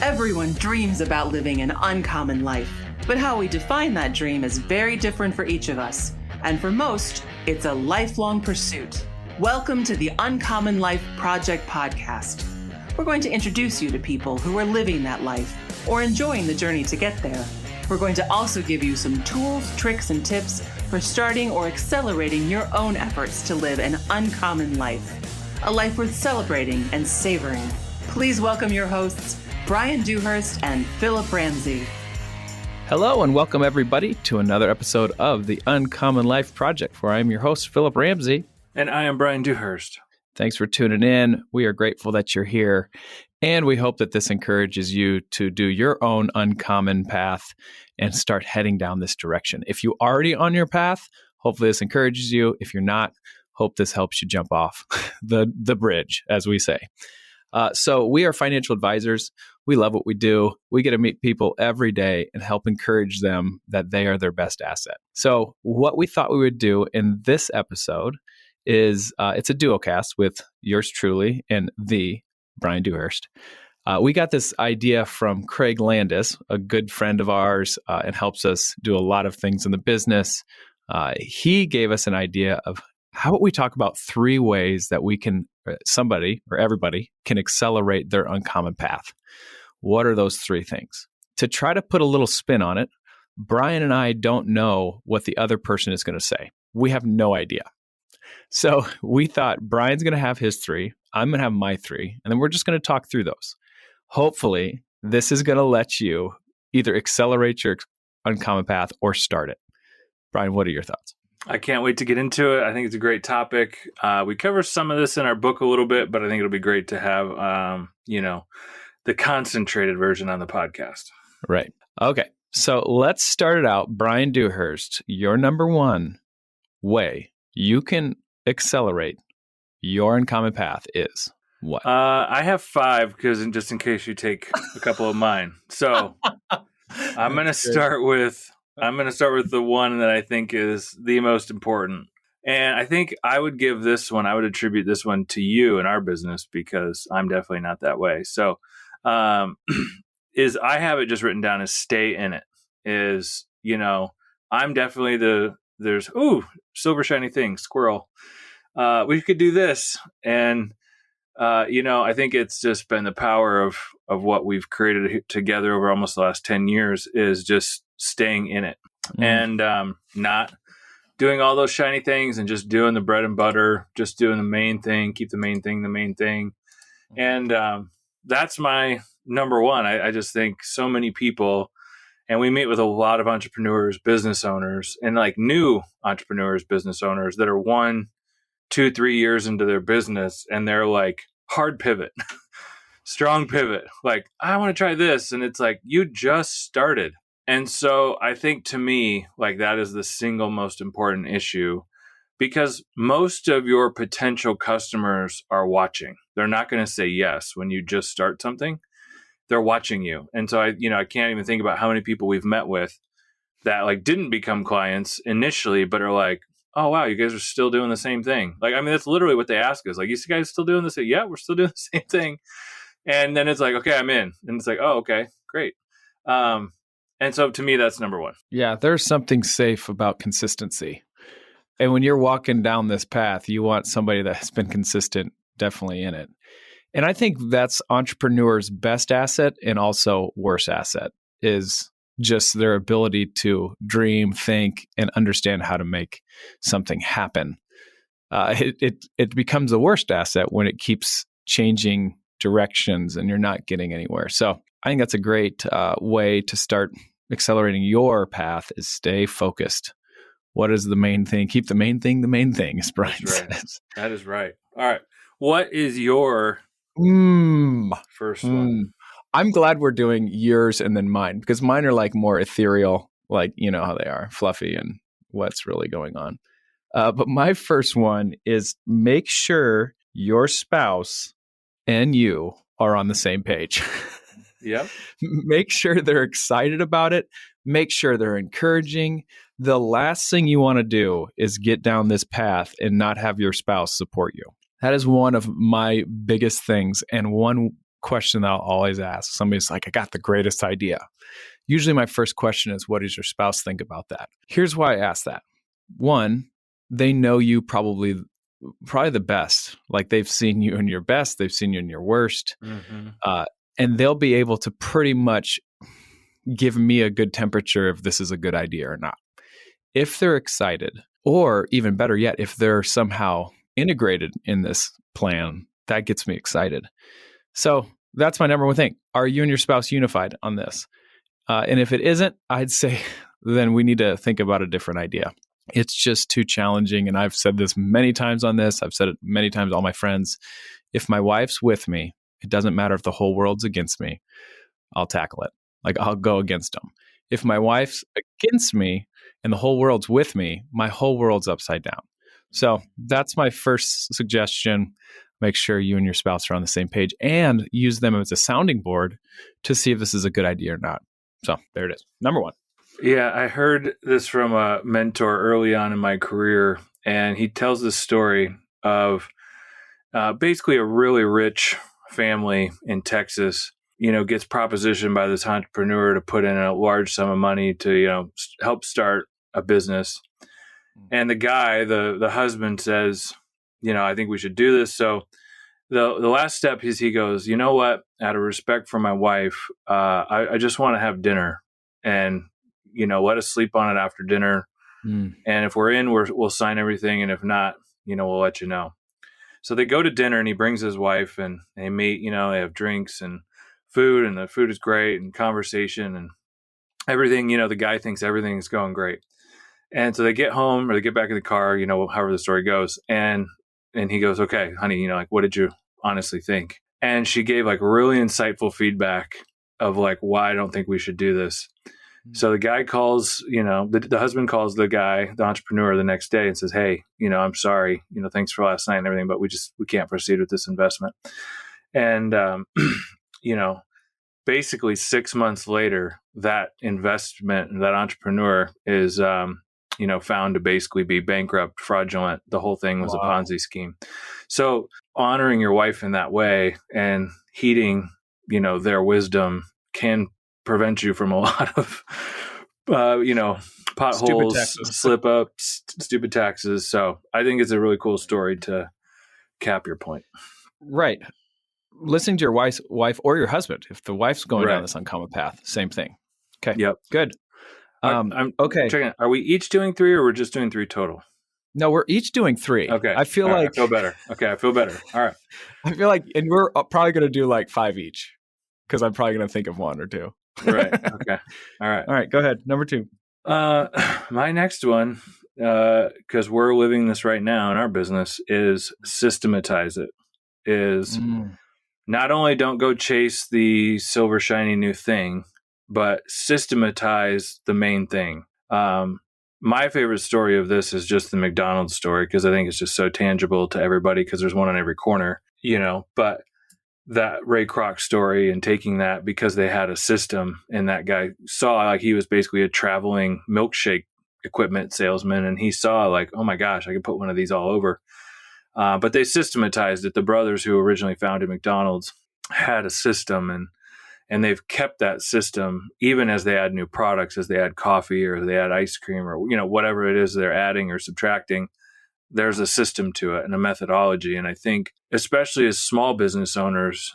Everyone dreams about living an uncommon life, but how we define that dream is very different for each of us. And for most, it's a lifelong pursuit. Welcome to the Uncommon Life Project podcast. We're going to introduce you to people who are living that life or enjoying the journey to get there. We're going to also give you some tools, tricks, and tips for starting or accelerating your own efforts to live an uncommon life, a life worth celebrating and savoring. Please welcome your hosts, Bryan Dewhurst and Phillip Ramsey. Hello and welcome everybody to another episode of the Uncommon Life Project, where I'm your host, Phillip Ramsey. And I am Bryan Dewhurst. Thanks for tuning in. We are grateful that you're here, and we hope that this encourages you to do your own uncommon path and start heading down this direction. If you're already on your path, hopefully this encourages you. If you're not, hope this helps you jump off the bridge, as we say. So we are financial advisors. We love what we do. We get to meet people every day and help encourage them that they are their best asset. So what we thought we would do in this episode is it's a duo cast with yours truly and the Bryan Dewhurst. We got this idea from Craig Landis, a good friend of ours, and helps us do a lot of things in the business. He gave us an idea of how about we talk about 3 ways that we can, somebody or everybody can accelerate their uncommon path. What are those 3 things? To try to put a little spin on it, Bryan and I don't know what the other person is going to say. We have no idea. So we thought Bryan's going to have his 3, I'm going to have my 3, and then we're just going to talk through those. Hopefully, this is going to let you either accelerate your uncommon path or start it. Bryan, what are your thoughts? I can't wait to get into it. I think it's a great topic. We cover some of this in our book a little bit, but I think it'll be great to have, the concentrated version on the podcast. Right. Okay. So let's start it out. Bryan Dewhurst, your number 1 way you can accelerate your uncommon path is what? I have 5 because just in case you take a couple of mine. So I'm going to start with the one that I think is the most important. And I think I would attribute this one to you in our business because I'm definitely not that way. So I have it just written down as stay in it. I'm definitely there's silver shiny thing, squirrel. We could do this. And, I think it's just been the power of what we've created together over almost the last 10 years is just staying in it and not doing all those shiny things and just doing the bread and butter, just doing the main thing, keep the main thing the main thing. And that's my number 1. I just think so many people, and we meet with a lot of entrepreneurs, business owners, and like new entrepreneurs, business owners that are 1, 2, 3 years into their business, and they're like hard pivot, strong pivot. Like, I want to try this. And it's like, you just started. And so I think to me, like that is the single most important issue because most of your potential customers are watching. They're not going to say yes when you just start something. They're watching you. And so I can't even think about how many people we've met with that like didn't become clients initially, but are like, oh, wow, you guys are still doing the same thing. Like, I mean, that's literally what they ask us. Like, you guys still doing this? Yeah, we're still doing the same thing. And then it's like, okay, I'm in. And it's like, oh, okay, great. And so to me, that's number 1. Yeah, there's something safe about consistency. And when you're walking down this path, you want somebody that has been consistent, definitely in it. And I think that's entrepreneurs' best asset and also worst asset is just their ability to dream, think, and understand how to make something happen. It becomes the worst asset when it keeps changing directions and you're not getting anywhere. So I think that's a great way to start accelerating your path is stay focused. What is the main thing? Keep the main thing, as Bryan says. That is right. All right. What is your first one? I'm glad we're doing yours and then mine because mine are like more ethereal, like, you know how they are, fluffy and what's really going on. But my first one is make sure your spouse and you are on the same page. Yep. Make sure they're excited about it. Make sure they're encouraging. The last thing you want to do is get down this path and not have your spouse support you. That is one of my biggest things and one question that I'll always ask. Somebody's like, I got the greatest idea. Usually my first question is, what does your spouse think about that? Here's why I ask that. One, they know you probably the best. Like they've seen you in your best, they've seen you in your worst. And they'll be able to pretty much give me a good temperature if this is a good idea or not. If they're excited, or even better yet, if they're somehow integrated in this plan, that gets me excited. So that's my number one thing. Are you and your spouse unified on this? And if it isn't, I'd say then we need to think about a different idea. It's just too challenging. And I've said this many times on this. I've said it many times to all my friends. If my wife's with me, it doesn't matter if the whole world's against me. I'll tackle it. Like I'll go against them. If my wife's against me and the whole world's with me, my whole world's upside down. So that's my first suggestion. Make sure you and your spouse are on the same page and use them as a sounding board to see if this is a good idea or not. So there it is. Number one. Yeah, I heard this from a mentor early on in my career, and he tells this story of basically a really rich family in Texas, gets propositioned by this entrepreneur to put in a large sum of money to, help start a business. And the guy, the husband says, I think we should do this. So the last step is he goes, you know what, out of respect for my wife, I just want to have dinner and, let us sleep on it after dinner. And if we're in, we'll sign everything. And if not, we'll let you know. So they go to dinner and he brings his wife and they meet, they have drinks and food, and the food is great and conversation and everything, the guy thinks everything is going great. And so they get home or they get back in the car, however the story goes. And he goes, okay, honey, what did you honestly think? And she gave really insightful feedback of why I don't think we should do this. So the guy calls, the husband calls the guy, the entrepreneur, the next day and says, hey, I'm sorry, thanks for last night and everything, but we can't proceed with this investment. And, basically 6 months later, that investment, that entrepreneur is, found to basically be bankrupt, fraudulent. The whole thing was a Ponzi scheme. So honoring your wife in that way and heeding, their wisdom can prevent you from a lot of, potholes, slip ups, stupid taxes. So I think it's a really cool story to cap your point. Right. Listening to your wife or your husband, if the wife's going down this uncommon path, same thing. Okay. Yep. Good. I'm okay. Checking. Are we each doing 3 or we're just doing 3 total? No, we're each doing 3. Okay. I feel I feel better. Okay. I feel better. All right. I feel and we're probably going to do 5 each because I'm probably going to think of 1 or 2. Right. Okay. All right. All right. Go ahead. Number 2. My next one, because we're living this right now in our business, is systematize it. Not only don't go chase the silver shiny new thing, but systematize the main thing. My favorite story of this is just the McDonald's story, because I think it's just so tangible to everybody because there's one on every corner, but that Ray Kroc story and taking that because they had a system, and that guy saw he was basically a traveling milkshake equipment salesman, and he saw oh my gosh, I could put one of these all over. But they systematized it. The brothers who originally founded McDonald's had a system, and they've kept that system even as they add new products, as they add coffee or they add ice cream or whatever it is they're adding or subtracting. There's a system to it and a methodology. And I think especially as small business owners,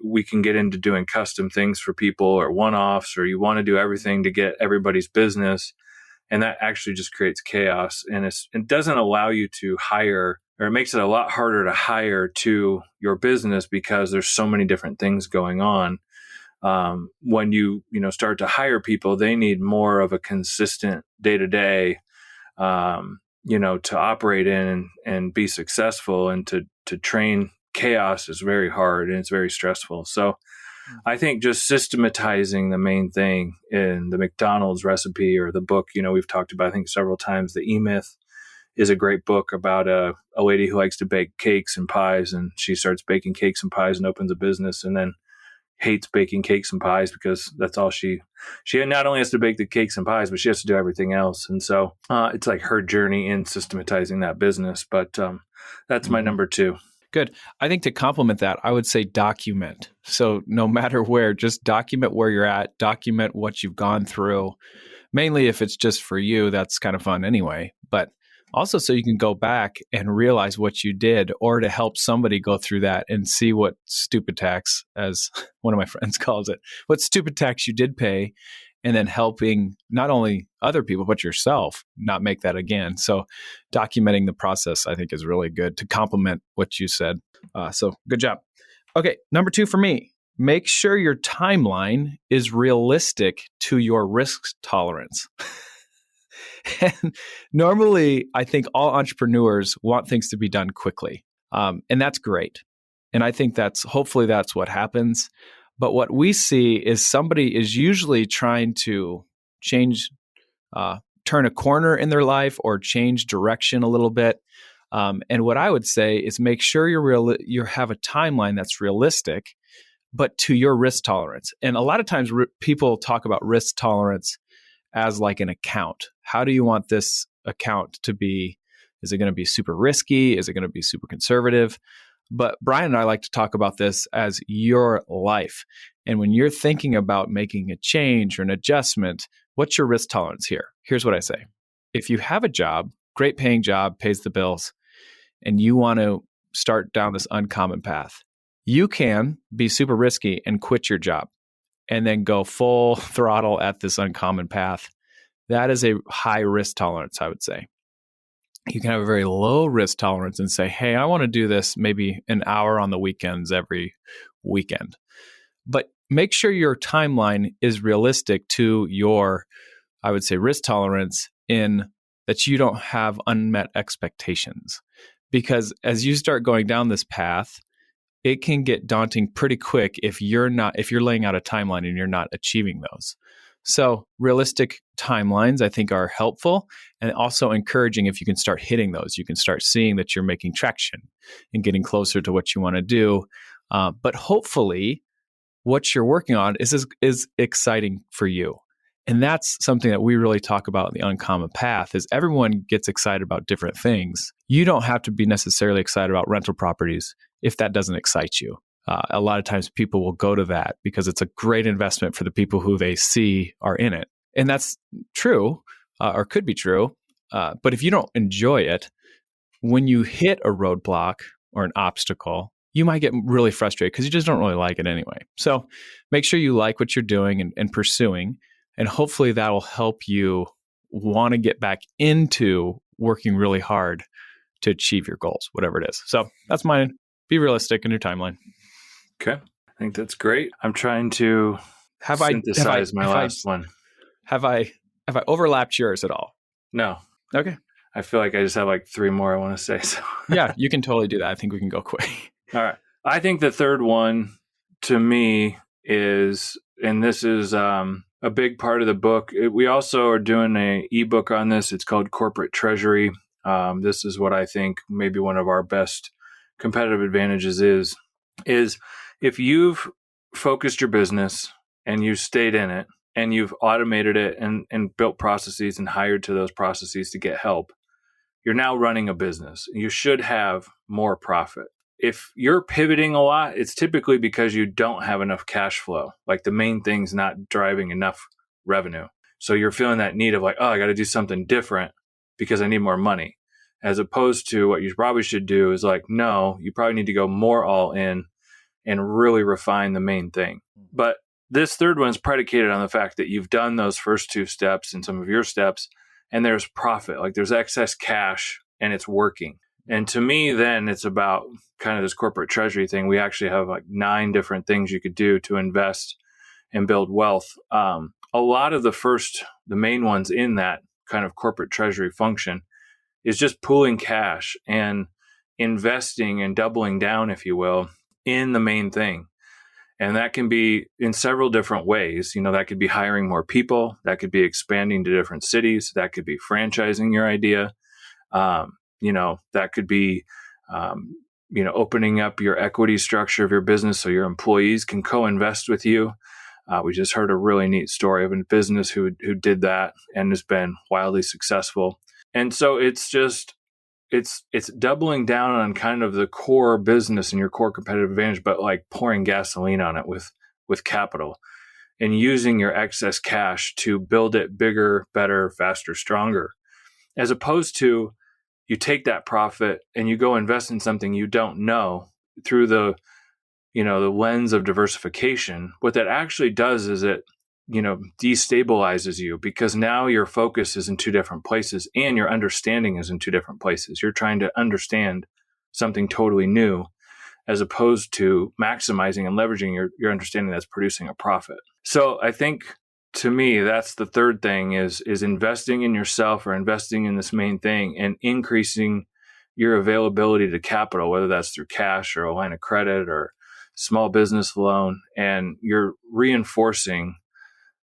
we can get into doing custom things for people or one-offs, or you want to do everything to get everybody's business. And that actually just creates chaos. And it doesn't allow you to hire, or it makes it a lot harder to hire to your business because there's so many different things going on. When you start to hire people, they need more of a consistent day-to-day, to operate in and be successful, and to train chaos is very hard and it's very stressful. So I think just systematizing the main thing in the McDonald's recipe or the book, we've talked about, I think several times, the E-Myth is a great book about a lady who likes to bake cakes and pies, and she starts baking cakes and pies and opens a business, and then hates baking cakes and pies because that's all she not only has to bake the cakes and pies, but she has to do everything else. And so it's her journey in systematizing that business. But that's my number 2. Good. I think to complement that, I would say document. So no matter where, just document where you're at, document what you've gone through. Mainly if it's just for you, that's kind of fun anyway. But also so you can go back and realize what you did, or to help somebody go through that and see what stupid tax, as one of my friends calls it, what stupid tax you did pay, and then helping not only other people, but yourself not make that again. So documenting the process, I think, is really good to complement what you said. So good job. Okay, number 2 for me, make sure your timeline is realistic to your risk tolerance. And normally, I think all entrepreneurs want things to be done quickly. And that's great. And I think hopefully that's what happens. But what we see is somebody is usually trying to change, turn a corner in their life or change direction a little bit. And what I would say is make sure you have a timeline that's realistic, but to your risk tolerance. And a lot of times people talk about risk tolerance as like an account. How do you want this account to be? Is it going to be super risky? Is it going to be super conservative? But Bryan and I like to talk about this as your life. And when you're thinking about making a change or an adjustment, what's your risk tolerance here? Here's what I say. If you have a job, great paying job, pays the bills, and you want to start down this uncommon path, you can be super risky and quit your job and then go full throttle at this uncommon path. That is a high risk tolerance, I would say. You can have a very low risk tolerance and say, hey, I want to do this maybe an hour on the weekends every weekend. But make sure your timeline is realistic to your, I would say, risk tolerance, in that you don't have unmet expectations. Because as you start going down this path, it can get daunting pretty quick if you're laying out a timeline and you're not achieving those. So realistic timelines, I think, are helpful, and also encouraging if you can start hitting those. You can start seeing that you're making traction and getting closer to what you want to do. But hopefully what you're working on is exciting for you. And that's something that we really talk about in the Uncommon Path, is everyone gets excited about different things. You don't have to be necessarily excited about rental properties if that doesn't excite you. A lot of times people will go to that because it's a great investment for the people who they see are in it. And that's true, or could be true. But if you don't enjoy it, when you hit a roadblock or an obstacle, you might get really frustrated because you just don't really like it anyway. So make sure you like what you're doing and pursuing, and hopefully that will help you want to get back into working really hard to achieve your goals, whatever it is. So that's mine. Be realistic in your timeline. Okay. I think that's great. I'm trying to synthesize my last one. Have I overlapped yours at all? No. Okay. I feel like I just have like 3 more I want to say. So yeah, you can totally do that. I think we can go quick. All right. I think the third one to me is, and this is a big part of the book. We also are doing an ebook on this. It's called Corporate Treasury. This is what I think maybe one of our best competitive advantages is if you've focused your business and you stayed in it and you've automated it and built processes and hired to those processes to get help, you're now running a business. You should have more profit. If you're pivoting a lot, it's typically because you don't have enough cash flow. Like the main thing's not driving enough revenue. So you're feeling that need of like, oh, I got to do something different because I need more money. As opposed to what you probably should do is like, no, you probably need to go more all in and really refine the main thing. But this third one is predicated on the fact that you've done those first 2 steps and some of your steps, and there's profit, like there's excess cash and it's working. And to me, then it's about kind of this corporate treasury thing. We actually have like 9 different things you could do to invest and build wealth. A lot of the main ones in that kind of corporate treasury function is just pooling cash and investing and doubling down, if you will, in the main thing. And that can be in several different ways. That could be hiring more people. That could be expanding to different cities. That could be franchising your idea. That could be, opening up your equity structure of your business so your employees can co-invest with you. We just heard a really neat story of a business who did that and has been wildly successful. And so it's just it's doubling down on kind of the core business and your core competitive advantage, but like pouring gasoline on it with capital and using your excess cash to build it bigger, better, faster, stronger, as opposed to you take that profit and you go invest in something you don't know through the lens of diversification. What that actually does is it destabilizes you, because now your focus is in two different places and your understanding is in two different places. You're trying to understand something totally new as opposed to maximizing and leveraging your understanding that's producing a profit. So I think, to me, that's the third thing is investing in yourself or investing in this main thing and increasing your availability to capital, whether that's through cash or a line of credit or small business loan, and you're reinforcing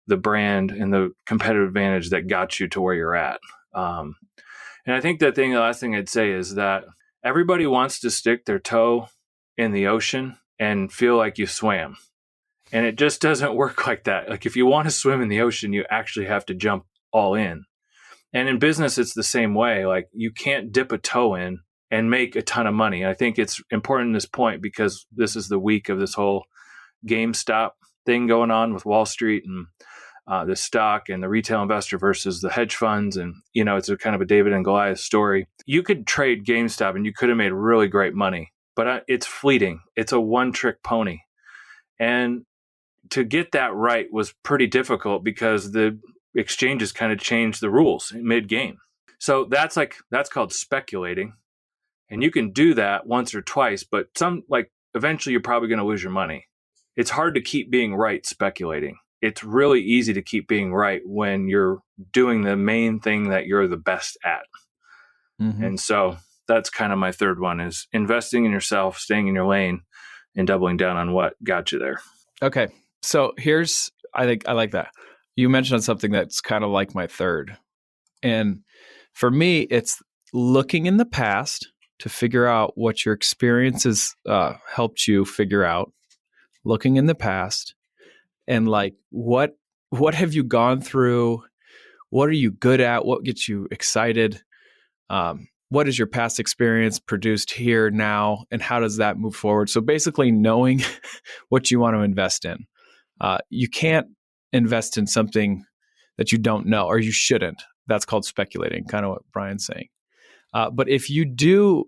the brand and the competitive advantage that got you to where you're at. And I think the last thing I'd say is that everybody wants to stick their toe in the ocean and feel like you swam. And it just doesn't work like that. Like, if you want to swim in the ocean, you actually have to jump all in. And in business, it's the same way. Like, you can't dip a toe in and make a ton of money. And I think it's important in this point because this is the week of this whole GameStop thing going on with Wall Street and the stock and the retail investor versus the hedge funds. And, it's a kind of a David and Goliath story. You could trade GameStop and you could have made really great money, but it's fleeting. It's a one-trick pony. And to get that right was pretty difficult because the exchanges kind of changed the rules mid-game. So that's called speculating. And you can do that once or twice, but eventually you're probably going to lose your money. It's hard to keep being right speculating. It's really easy to keep being right when you're doing the main thing that you're the best at. Mm-hmm. And so that's kind of my third one, is investing in yourself, staying in your lane, and doubling down on what got you there. Okay. So I think I like that. You mentioned something that's kind of like my third. And for me, it's looking in the past to figure out what your experiences helped you figure out, looking in the past and like, what have you gone through? What are you good at? What gets you excited? What is your past experience produced here now? And how does that move forward? So basically knowing what you want to invest in. You can't invest in something that you don't know, or you shouldn't. That's called speculating, kind of what Bryan's saying. But if you do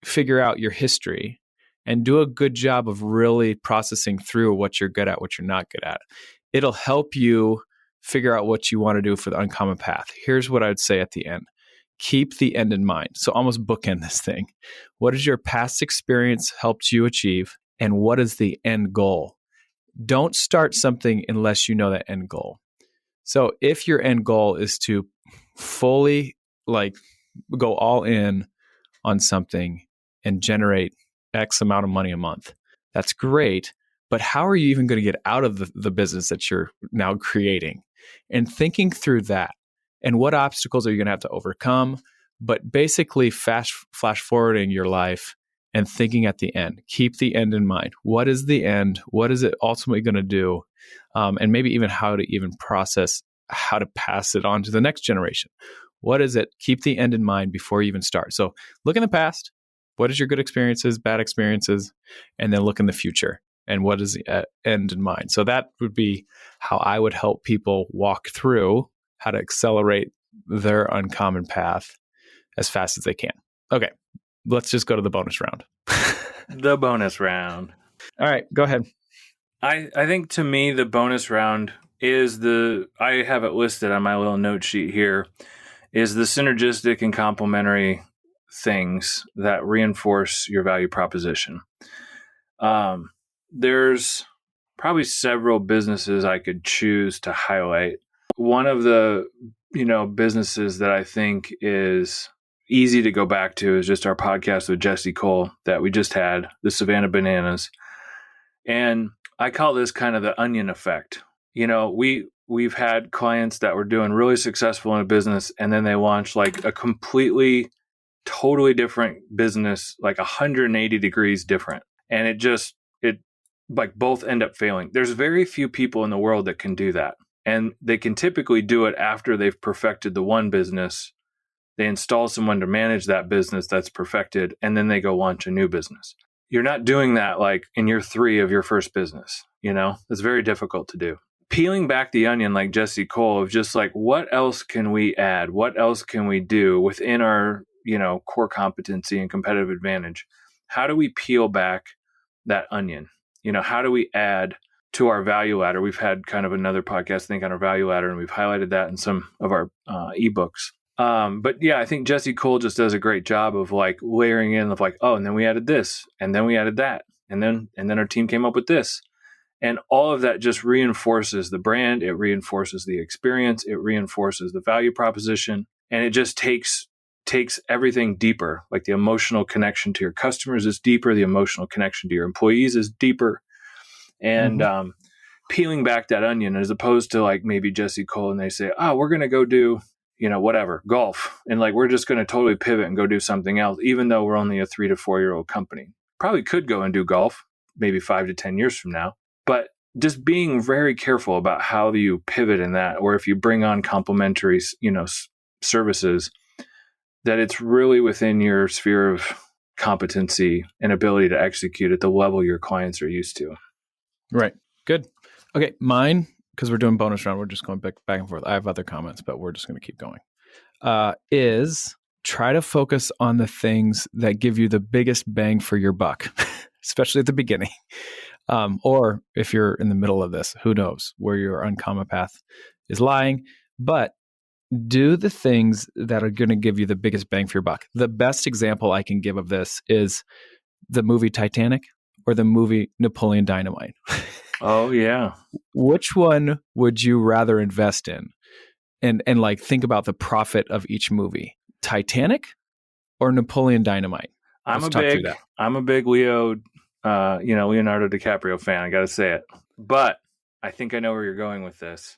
figure out your history and do a good job of really processing through what you're good at, what you're not good at, it'll help you figure out what you want to do for the uncommon path. Here's what I'd say at the end. Keep the end in mind. So almost bookend this thing. What has your past experience helped you achieve? And what is the end goal? Don't start something unless you know the end goal. So if your end goal is to fully go all in on something and generate X amount of money a month, that's great. But how are you even going to get out of the business that you're now creating? And thinking through that, and what obstacles are you going to have to overcome? But basically flash forwarding your life and thinking at the end. Keep the end in mind. What is the end? What is it ultimately going to do? And maybe even how to even process how to pass it on to the next generation. What is it? Keep the end in mind before you even start. So look in the past. What is your good experiences, bad experiences? And then look in the future. And what is the end in mind? So that would be how I would help people walk through how to accelerate their uncommon path as fast as they can. Okay, let's just go to the bonus round. The bonus round. All right, go ahead. I think, to me, the bonus round is I have it listed on my little note sheet here, is the synergistic and complementary things that reinforce your value proposition. There's probably several businesses I could choose to highlight. One of the, businesses that I think is easy to go back to is just our podcast with Jesse Cole that we just had, the Savannah Bananas. And I call this kind of the onion effect. We've had clients that were doing really successful in a business, and then they launched like a completely, totally different business, like 180 degrees different. And it both end up failing. There's very few people in the world that can do that. And they can typically do it after they've perfected the one business They install someone to manage that business that's perfected, and then they go launch a new business. You're not doing that like in year 3 of your first business. It's very difficult to do. Peeling back the onion like Jesse Cole of just like, what else can we add? What else can we do within our, core competency and competitive advantage? How do we peel back that onion? How do we add to our value ladder? We've had kind of another podcast, I think, on our value ladder, and we've highlighted that in some of our ebooks. But yeah, I think Jesse Cole just does a great job of like layering in of like, oh, and then we added this, and then we added that, and then our team came up with this. And all of that just reinforces the brand. It reinforces the experience. It reinforces the value proposition. And it just takes everything deeper. Like the emotional connection to your customers is deeper. The emotional connection to your employees is deeper. And peeling back that onion, as opposed to like maybe Jesse Cole and they say, oh, we're going to go do, whatever, golf. And like, we're just going to totally pivot and go do something else, even though we're only a 3 to 4 year old company. Probably could go and do golf maybe 5 to 10 years from now. But just being very careful about how you pivot in that, or if you bring on complementary, services, that it's really within your sphere of competency and ability to execute at the level your clients are used to. Right. Good. Okay. Mine, because we're doing bonus round, we're just going back and forth. I have other comments, but we're just going to keep going. Is try to focus on the things that give you the biggest bang for your buck, especially at the beginning. Or if you're in the middle of this, who knows where your uncommon path is lying, but do the things that are going to give you the biggest bang for your buck. The best example I can give of this is the movie Titanic or the movie Napoleon Dynamite. Oh, yeah. Which one would you rather invest in? And like think about the profit of each movie, Titanic or Napoleon Dynamite? I'm a big Leonardo DiCaprio fan. I got to say it, but I think I know where you're going with this.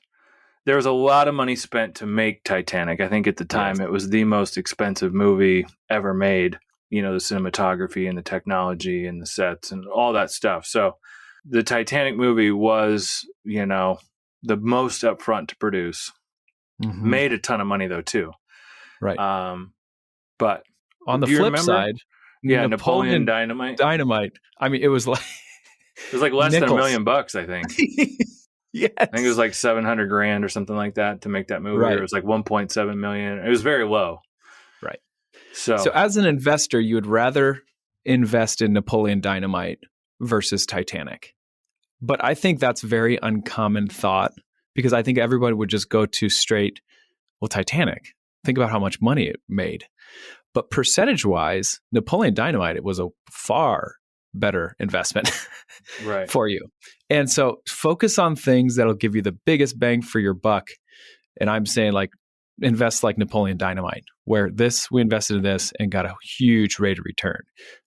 There was a lot of money spent to make Titanic. I think at the time It was the most expensive movie ever made. The cinematography and the technology and the sets and all that stuff. So the Titanic movie was, the most upfront to produce. Mm-hmm. Made a ton of money though too. Right. But on the flip side, Napoleon Dynamite. I mean, it was like less than $1 million, I think. Yes. I think it was like $700,000 or something like that to make that movie. Right. Or it was like 1.7 million. It was very low. Right. So as an investor, you would rather invest in Napoleon Dynamite versus Titanic. But I think that's very uncommon thought, because I think everybody would just go to straight, well, Titanic. Think about how much money it made. But percentage-wise, Napoleon Dynamite, it was a far better investment right. for you. And so focus on things that'll give you the biggest bang for your buck. And I'm saying like invest like Napoleon Dynamite, where we invested in this and got a huge rate of return.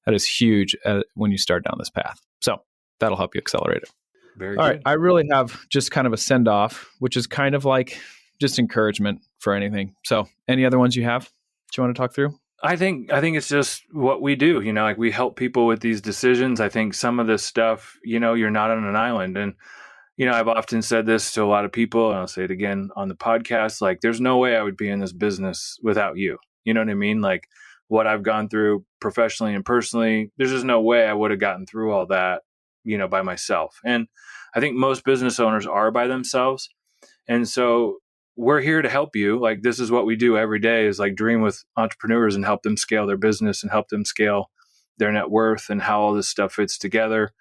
That is huge when you start down this path. So that'll help you accelerate it. Very All good. right. I really have just kind of a send off, which is kind of like just encouragement for anything. So any other ones you have that you want to talk through? I think it's just what we do, like we help people with these decisions. I think some of this stuff, you're not on an island. And, I've often said this to a lot of people, and I'll say it again on the podcast, like there's no way I would be in this business without you. You know what I mean? Like what I've gone through professionally and personally, there's just no way I would have gotten through all that, by myself. And I think most business owners are by themselves. And so we're here to help you. Like this is what we do every day, is like dream with entrepreneurs and help them scale their business and help them scale their net worth and how all this stuff fits together.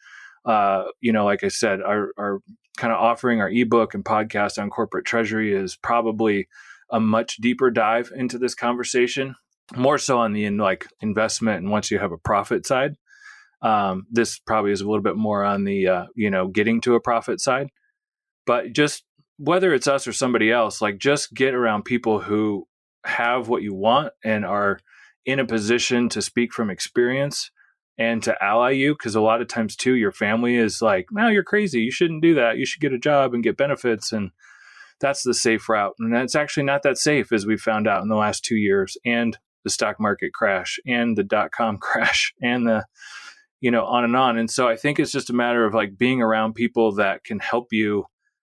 Like I said, our kind of offering, our ebook and podcast on corporate treasury is probably a much deeper dive into this conversation, more so on the investment and once you have a profit side. This probably is a little bit more on the getting to a profit side, but just whether it's us or somebody else, like just get around people who have what you want and are in a position to speak from experience and to ally you. Because a lot of times too, your family is like, no, you're crazy. You shouldn't do that. You should get a job and get benefits. And that's the safe route. And it's actually not that safe, as we found out in the last 2 years, and the stock market crash and the .com crash and the, on and on. And so I think it's just a matter of like being around people that can help you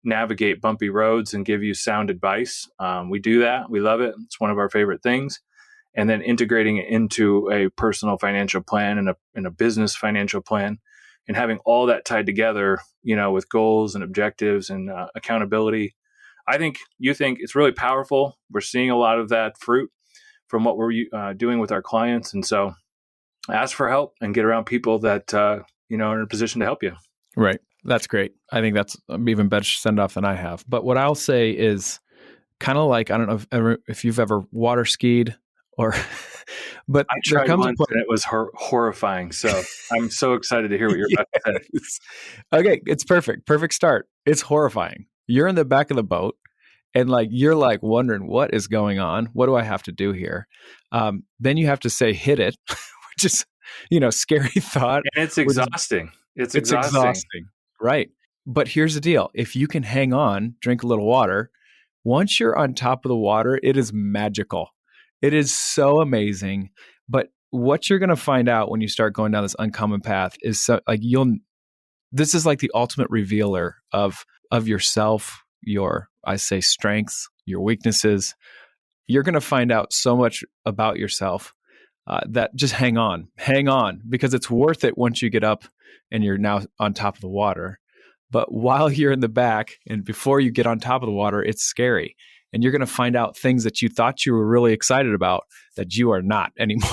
navigate bumpy roads and give you sound advice. We do that. We love it. It's one of our favorite things. and then integrating it into a personal financial plan and a business financial plan, and having all that tied together, with goals and objectives and accountability. You think it's really powerful. We're seeing a lot of that fruit from what we're doing with our clients. And so ask for help and get around people that, are in a position to help you. Right. That's great. I think that's even better send off than I have. But what I'll say is kind of like, I don't know if you've ever water skied or, but I tried once and it was horrifying. So I'm so excited to hear what you're about to say. Okay. It's perfect. Perfect start. It's horrifying. You're in the back of the boat and you're wondering what is going on? What do I have to do here? Then you have to say, hit it, which is, scary thought. And it's exhausting. It's exhausting. Right. But here's the deal. If you can hang on, drink a little water, once you're on top of the water, it is magical. It is so amazing. But what you're going to find out when you start going down this uncommon path is this is like the ultimate revealer of yourself, your, I say, strengths, your weaknesses. You're going to find out so much about yourself that just hang on, because it's worth it once you get up and you're now on top of the water. But while you're in the back and before you get on top of the water, it's scary. And you're going to find out things that you thought you were really excited about that you are not anymore.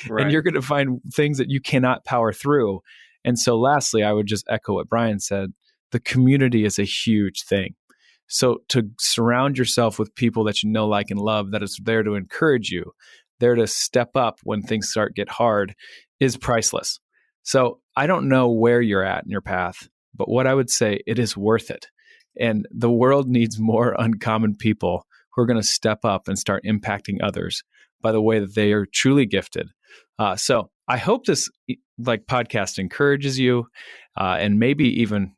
Right. And you're going to find things that you cannot power through. And so lastly, I would just echo what Bryan said. The community is a huge thing. So to surround yourself with people that you know, like, and love, that is there to encourage you, there to step up when things get hard, is priceless. So I don't know where you're at in your path, but what I would say, it is worth it. And the world needs more uncommon people who are going to step up and start impacting others by the way that they are truly gifted. So I hope this podcast encourages you, and maybe even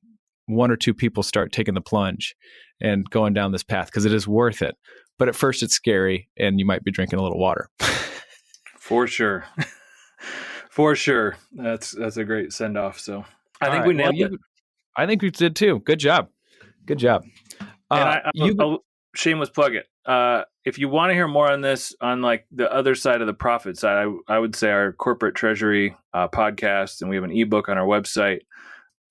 one or two people start taking the plunge and going down this path, because it is worth it. But at first it's scary and you might be drinking a little water. For sure. For sure. That's a great send off. So I think we nailed it. I think we did too. Good job. And shameless plug it. If you want to hear more on this, on the other side of the profit side, I would say our corporate treasury podcast, and we have an ebook on our website.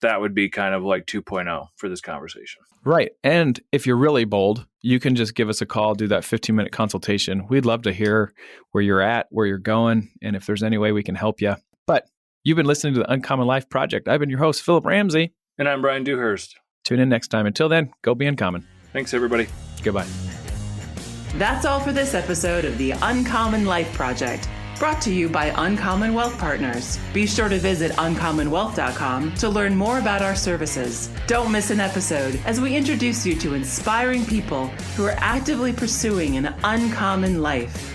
That would be kind of 2.0 for this conversation. Right. And if you're really bold, you can just give us a call, do that 15-minute consultation. We'd love to hear where you're at, where you're going, and if there's any way we can help you. But you've been listening to the Uncommon Life Project. I've been your host, Phillip Ramsey. And I'm Bryan Dewhurst. Tune in next time. Until then, go be uncommon. Thanks, everybody. Goodbye. That's all for this episode of the Uncommon Life Project, brought to you by Uncommon Wealth Partners. Be sure to visit uncommonwealth.com to learn more about our services. Don't miss an episode as we introduce you to inspiring people who are actively pursuing an uncommon life.